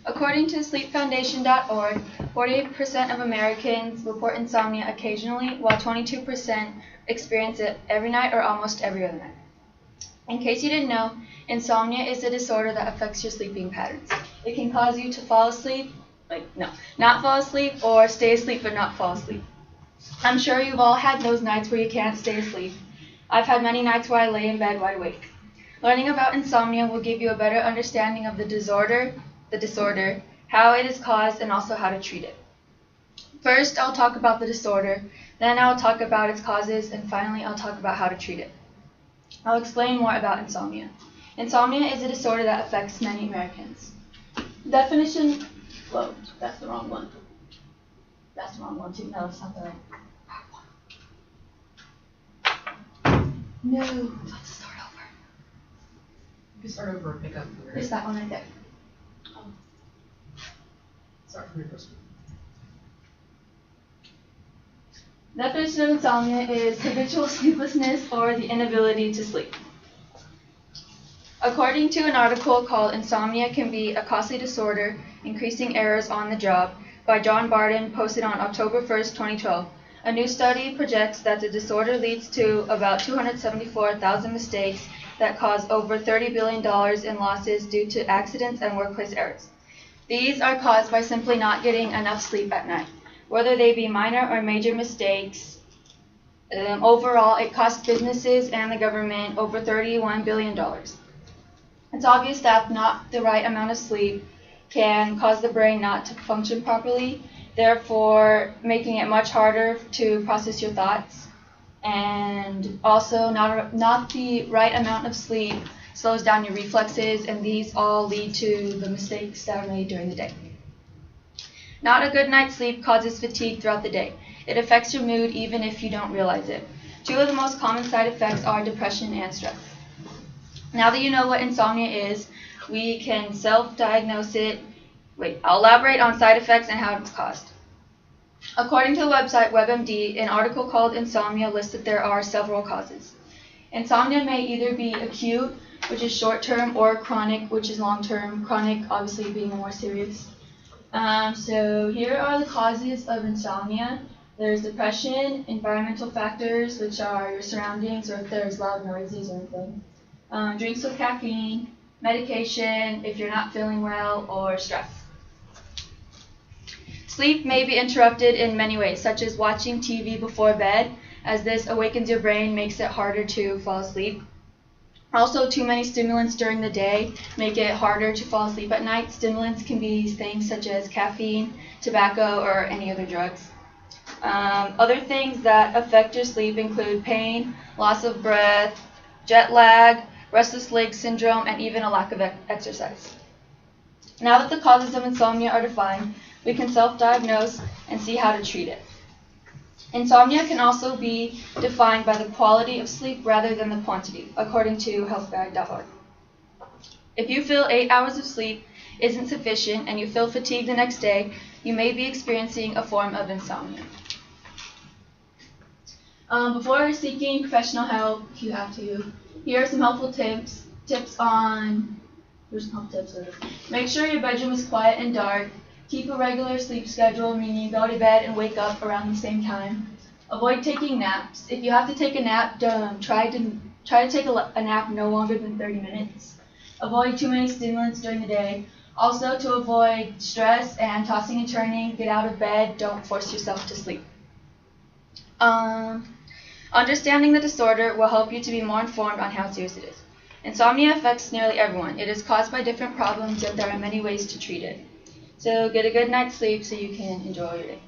According to sleepfoundation.org, 48% of Americans report insomnia occasionally, while 22% experience it every night or almost every other night. In case you didn't know, insomnia is a disorder that affects your sleeping patterns. It can cause you to fall asleep, not fall asleep, or stay asleep but not fall asleep. I'm sure you've all had those nights where you can't stay asleep. I've had many nights where I lay in bed wide awake. Learning about insomnia will give you a better understanding of the disorder, how it is caused, and also how to treat it. First, I'll talk about the disorder, then I'll talk about its causes, and finally I'll talk about how to treat it. I'll explain more about insomnia. Insomnia is a disorder that affects many Americans. Definition, whoa, that's the wrong one. That's the wrong one too. No, that's not the right one. No, let's start over. You can start over and pick up. There's that one right there. Start from your first one. Definition of insomnia is habitual sleeplessness or the inability to sleep. According to an article called Insomnia Can Be a Costly Disorder, Increasing Errors on the Job by John Barden, posted on October 1st, 2012, a new study projects that the disorder leads to about 274,000 mistakes that cause over $30 billion in losses due to accidents and workplace errors. These are caused by simply not getting enough sleep at night. Whether they be minor or major mistakes, overall it costs businesses and the government over $31 billion. It's obvious that not the right amount of sleep can cause the brain not to function properly, therefore making it much harder to process your thoughts. And also not the right amount of sleep slows down your reflexes, and these all lead to the mistakes that are made during the day. Not a good night's sleep causes fatigue throughout the day. It affects your mood even if you don't realize it. Two of the most common side effects are depression and stress. Now that you know what insomnia is, we can self-diagnose it. I'll elaborate on side effects and how it's caused. According to the website WebMD, an article called Insomnia lists that there are several causes. Insomnia may either be acute, which is short-term, or chronic, which is long-term. Chronic obviously being the more serious. So here are the causes of insomnia. There's depression, environmental factors, which are your surroundings or if there's loud noises or anything. Drinks with caffeine, medication if you're not feeling well, or stress. Sleep may be interrupted in many ways, such as watching TV before bed, as this awakens your brain, makes it harder to fall asleep. Also, too many stimulants during the day make it harder to fall asleep at night. Stimulants can be things such as caffeine, tobacco, or any other drugs. Other things that affect your sleep include pain, loss of breath, jet lag, restless leg syndrome, and even a lack of exercise. Now that the causes of insomnia are defined, we can self-diagnose and see how to treat it. Insomnia can also be defined by the quality of sleep rather than the quantity, according to healthguide.org. If you feel 8 hours of sleep isn't sufficient and you feel fatigued the next day, you may be experiencing a form of insomnia. Before seeking professional help, if you have to, here are some helpful tips. Here's some helpful tips. Make sure your bedroom is quiet and dark. Keep a regular sleep schedule, meaning go to bed and wake up around the same time. Avoid taking naps. If you have to take a nap, try to take a nap no longer than 30 minutes. Avoid too many stimulants during the day. Also, to avoid stress and tossing and turning, get out of bed. Don't force yourself to sleep. Understanding the disorder will help you to be more informed on how serious it is. Insomnia affects nearly everyone. It is caused by different problems, yet there are many ways to treat it. So get a good night's sleep so you can enjoy your day.